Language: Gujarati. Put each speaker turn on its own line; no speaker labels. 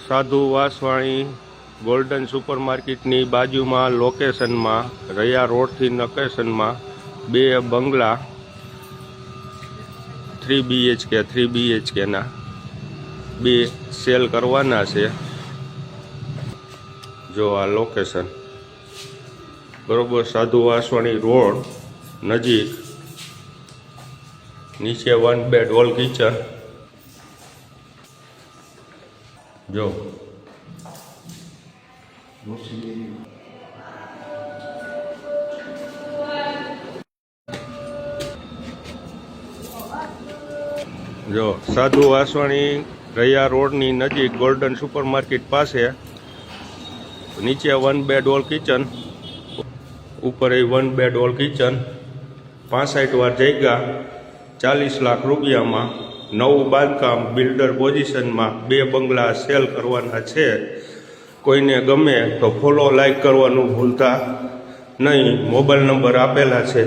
સાધુ વાસવાણી ગોલ્ડન સુપર માર્કેટની બાજુમાં લોકેશનમાં રૈયા રોડથી લોકેશનમાં 2 બંગલા 3 BHK ના 2 સેલ કરવાના છે। જો આ લોકેશન બરોબર સાધુ વાસવાણી રોડ નજીક, નીચે 1 બેડ હોલ કિચન। જો સાધુ વાસવાણી રૈયા રોડની નજીક ગોલ્ડન સુપર માર્કેટ પાસે નીચે 1 બેડ હોલ કિચન, ઉપર 1 બેડ હોલ કિચન, 65 વાર જગ્યા, 40 લાખ રૂપિયામાં નવું બાંધકામ બિલ્ડર પોઝિશનમાં 2 બંગલા સેલ કરવાના છે। કોઈને ગમે તો ફોલો લાઈક કરવાનું ભૂલતા નહીં। મોબાઈલ નંબર આપેલા છે।